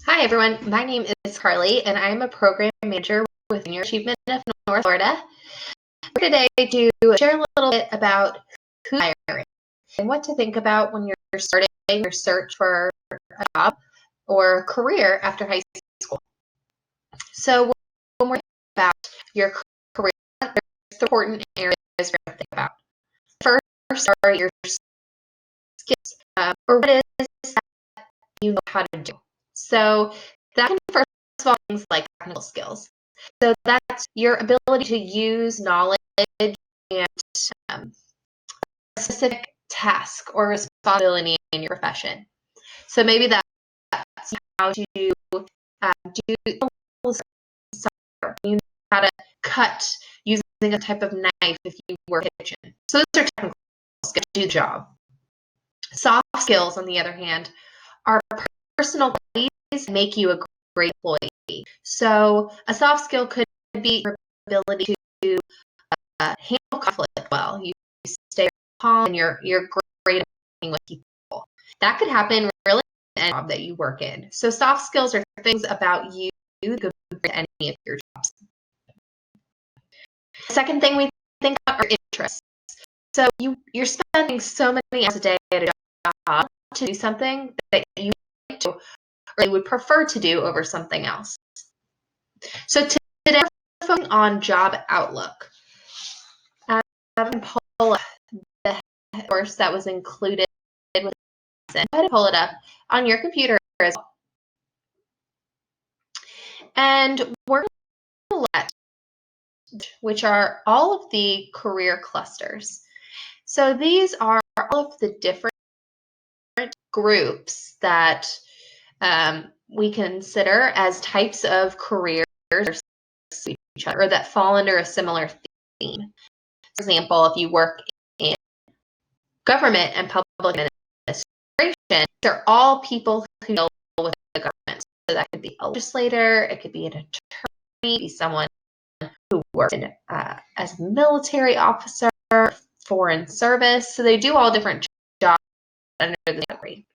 Hi, everyone. My name is Carly, and I'm a program manager with Senior Achievement of North Florida. For today, to share a little bit about who's hiring and what to think about when you're starting your search for a job or career after high school. So when we're thinking about your career, there's important areas to think about. First are your skills, or what it is that you know how to do. So that can first of all things like technical skills. So that's your ability to use knowledge and a specific task or responsibility in your profession. So maybe that's how to do you know how to cut using a type of knife if you work in the kitchen. So those are technical skills to do the job. Soft skills, on the other hand, are personal qualities that make you a great employee. So a soft skill could be your ability to handle conflict well. You stay calm and you're great at working with people. That could happen really in any job that you work in. So soft skills are things about you that could bring to any of your jobs. The second thing we think about are interests. So you're spending so many hours a day at a job to do something that you like to or you would prefer to do over something else. So today we're focusing on job outlook. I'm going to pull up the course that was included with this. Go ahead and pull it up on your computer as well. And we're going to look at which are all of the career clusters. So these are all of the different groups that we consider as types of careers or that fall under a similar theme. For example, if you work in government and public administration, they're all people who deal with the government. So that could be a legislator, it could be an attorney, it could be someone who works in, as a military officer, foreign service. So they do all different jobs under the category.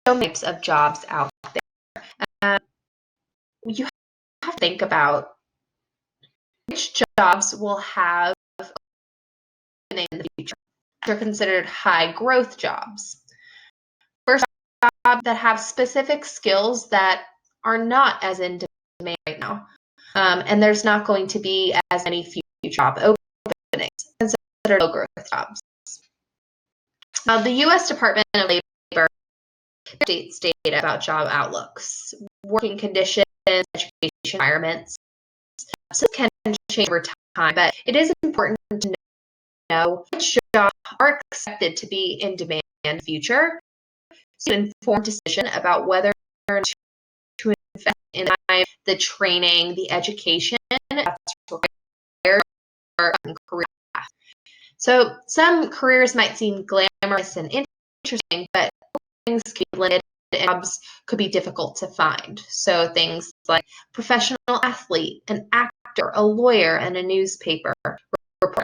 So many types of jobs out there. You have to think about which jobs will have opening in the future. They're considered high growth jobs. First, jobs that have specific skills that are not as in demand right now. And there's not going to be as many future job openings, considered low growth jobs. Now, the U.S. Department of Labor updates data about job outlooks, working conditions, education environments. So it can change over time, but it is important to know which jobs are expected to be in demand in the future, so you inform decision about whether to invest in the training, the education that's required for a career path. So some careers might seem glamorous and interesting, but things could be limited and jobs could be difficult to find. So things like professional athlete, an actor, a lawyer, and a newspaper reporter.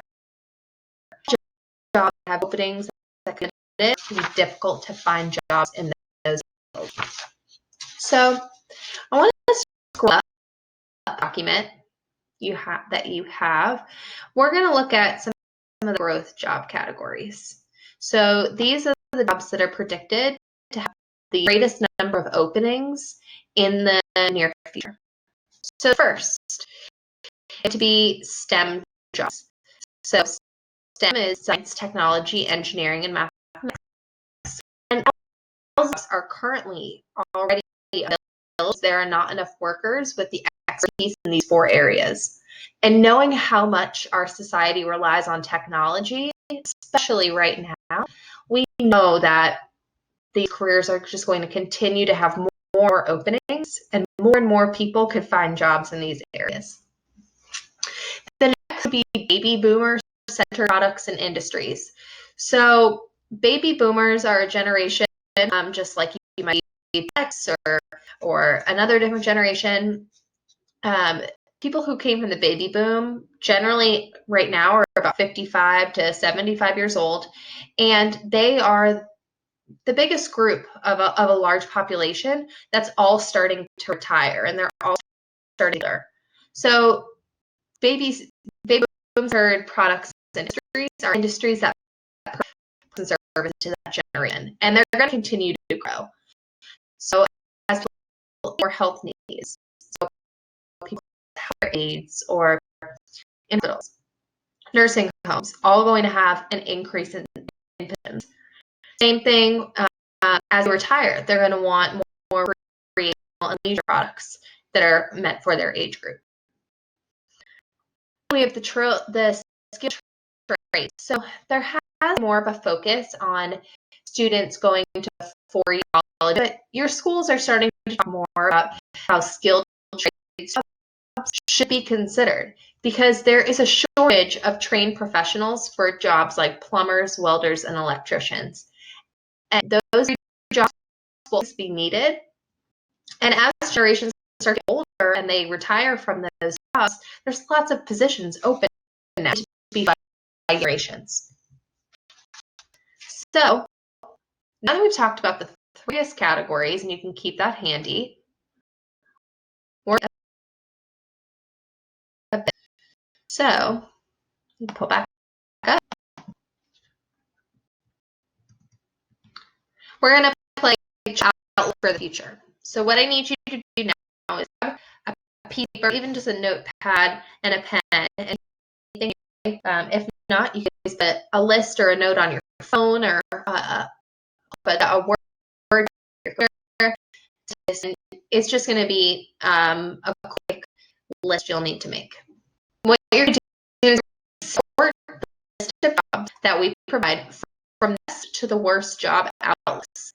Jobs have openings that could be difficult to find jobs in those fields. So I want to scroll up the document that you have. We're going to look at some of the growth job categories. So these are the jobs that are predicted to have the greatest number of openings in the near future. So first, to be STEM jobs. So STEM is science, technology, engineering, and mathematics. And all jobs are currently already available. There are not enough workers with the expertise in these 4 areas. And knowing how much our society relies on technology, especially right now, we know that these careers are just going to continue to have more openings and more people could find jobs in these areas. The next would be baby boomers centered products and industries. So baby boomers are a generation just like you might be X or another different generation. People who came from the baby boom generally right now are about 55 to 75 years old, and they are the biggest group of a large population that's all starting to retire, and they're all starting there. So baby boom heard products and industries are industries that provide service to that generation, and they're going to continue to grow. So as people more health needs, so people with aids or in hospitals, nursing homes, all going to have an increase in patients. Same thing as they retire, they're going to want more recreational and leisure products that are meant for their age group. We have the skill trades. So there has been more of a focus on students going to 4-year college, but your schools are starting to talk more about how skilled trades should be considered, because there is a shortage of trained professionals for jobs like plumbers, welders, and electricians. And those jobs will be needed. And as generations start getting older and they retire from those jobs, there's lots of positions open now to be by generations. So now that we've talked about the various categories, and you can keep that handy, so pull back up. We're going to play outlook for the future. So what I need you to do now is have a paper, even just a notepad and a pen. And if not, you can use a list or a note on your phone, or but a word. It's just going to be a quick list you'll need to make. What you're going to do is sort the list of jobs that we provide from best to the worst job outlooks.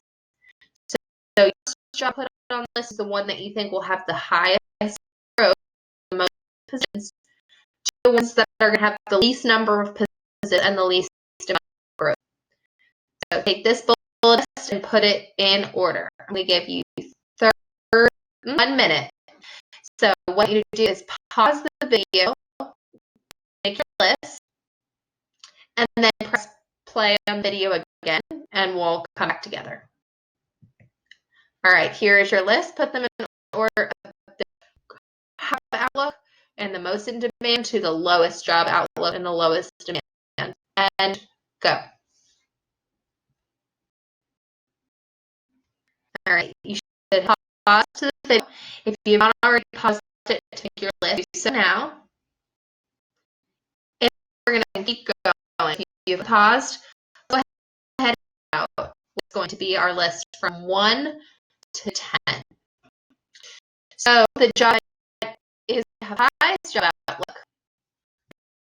So your job put on the list is the one that you think will have the highest growth, the most positions, to the ones that are going to have the least number of positions and the least amount of growth. So take this bullet list and put it in order. I'm going to give you 1 minute. So what you do is pause the video, make your list, and then press play on video again, and we'll come back together. All right, here is your list. Put them in order of the job outlook and the most in demand to the lowest job outlook and the lowest demand. And go. All right, you should pause to the video. If you have not already paused it, take your list. Do so now. And we're going to keep going. If you've paused, go ahead and out what's going to be our list from 1 to 10. So the job is the highest job outlook.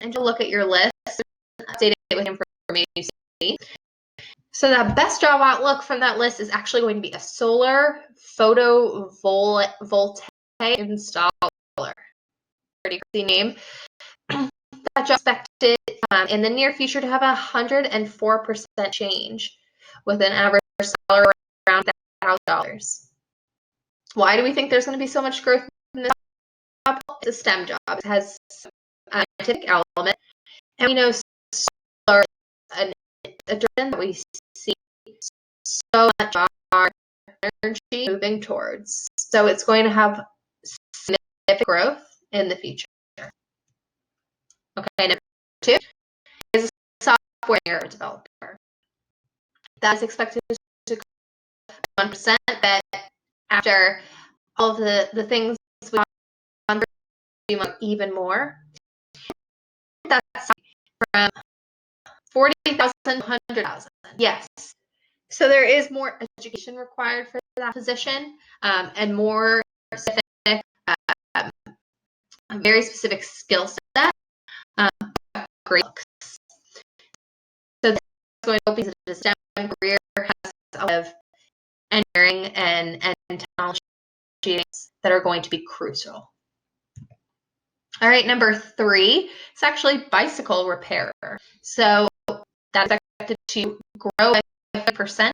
And you'll look at your list, update it with information you see. So the best job outlook from that list is actually going to be a solar photovoltaic installer. Pretty crazy name. That job expected in the near future to have 104% change, with an average salary around $1,000. Why do we think there's going to be so much growth in this job? It's a STEM job. It has a scientific element, and we know solar is a direction that we see so much of our energy moving towards. So it's going to have significant growth in the future. Okay, number 2 is a software developer. That's expected to grow 1%, but after all of the things we want to do even more. That's from 40,000 to 100,000. Yes. So there is more education required for that position, and more specific, very specific skill set. Great. So this is going to be a STEM career, has a lot of engineering and technology that are going to be crucial. All right, number 3 is actually bicycle repairer. So that's expected to grow by 5%,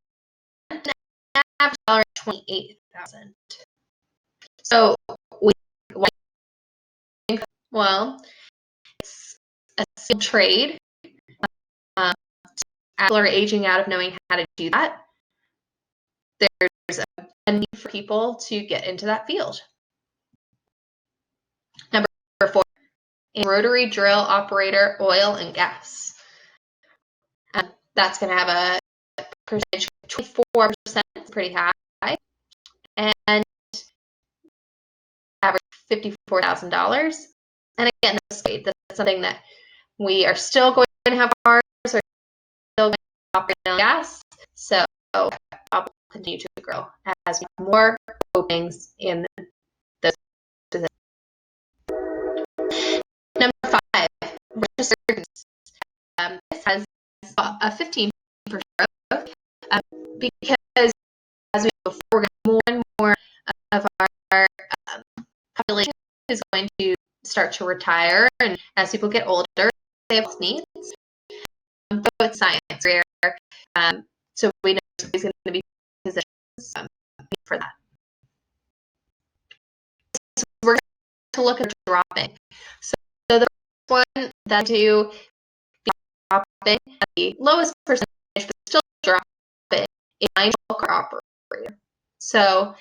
and average salary $28,000. So well, it's a skilled trade. People are aging out of knowing how to do that. there's a need for people to get into that field. Number 4, a rotary drill operator, oil and gas. That's going to have a percentage of 24%, pretty high, and average $54,000. And again, that's something that we are still going to have ours, or still going to operate on gas. So I'll continue to grow as we have more openings in those positions. Number 5, registered students. This has a 15% growth because as we go forward, more and more of our population is going to start to retire, and as people get older, they have needs. Both science career, so we know there's going to be positions for that. So we're going to look at dropping. So the first one that I do dropping at the lowest percentage, but still dropping, is mine truck operator. So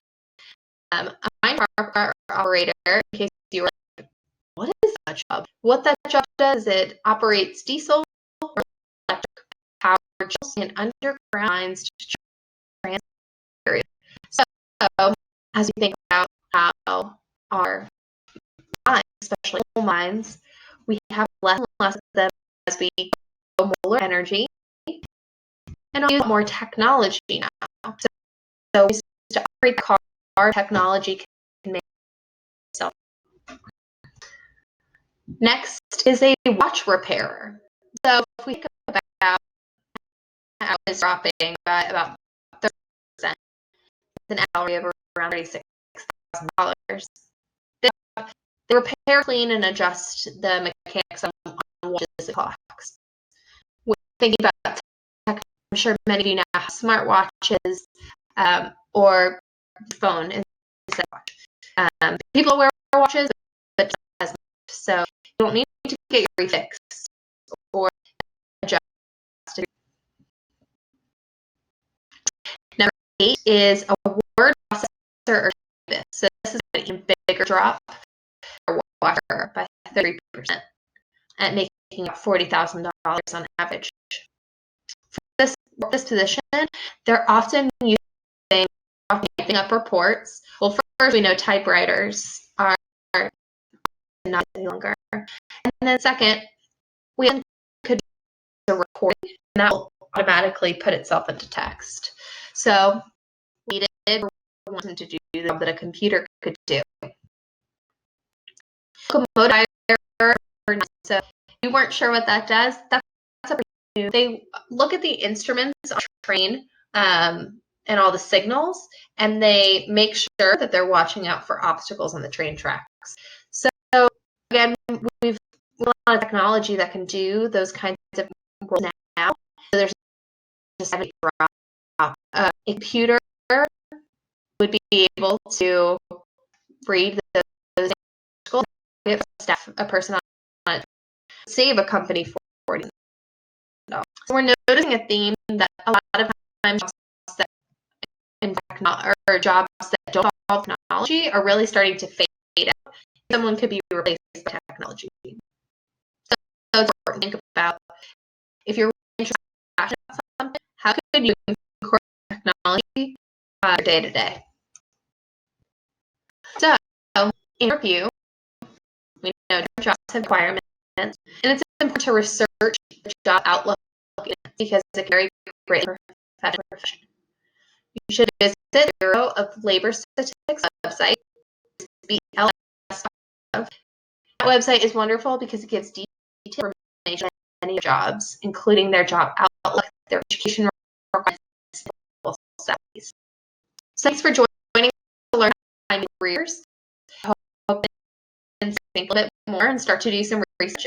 a mine truck operator, in case you were like, what is that job? What that job does is it operates diesel or electric powered in underground mines to transport area. So as we think about how our mines, especially coal mines, we have less and less of them as we go solar energy, and use more technology now. So we to operate the car, technology can make itself. Next is a watch repairer. So if we think about how it's dropping by about 30%, with an salary of around $36,000. They repair, clean, and adjust the mechanics on watches and clocks. We're thinking about tech, I'm sure many of you now have smartwatches or phone instead of watch. People wear watches, but as much. So you don't need to get your refixed or adjusted. Number 8 is a word processor or typist. So this is an even bigger drop or watcher by 30%, at making up $40,000 on average. For this position, they're often using typing up reports. Well, first we know typewriters are not any longer, and then second, we could use a recording, and that will automatically put itself into text. So we needed one to do the job that a computer could do. Locomotive, so if you weren't sure what that does, that's a new. They look at the instruments on the train and all the signals, and they make sure that they're watching out for obstacles on the train tracks. So again, we've a lot of technology that can do those kinds of roles now. So there's just a drop. A computer would be able to read those staff, a person on it, save a company $40. So we're noticing a theme that a lot of times jobs that in fact or jobs that don't involve technology are really starting to fade out. Someone could be replaced by technology. So it's important to think about, if you're interested in something, how could you incorporate technology day to day? So in review, we know jobs have requirements, and it's important to research the job outlook because it can vary greatly for profession. You should visit the Bureau of Labor Statistics website. BLS. That website is wonderful because it gives detailed information on many jobs, including their job outlook, their education requirements, and studies. So thanks for joining to learn how to find careers. I hope you can think a little bit more and start to do some research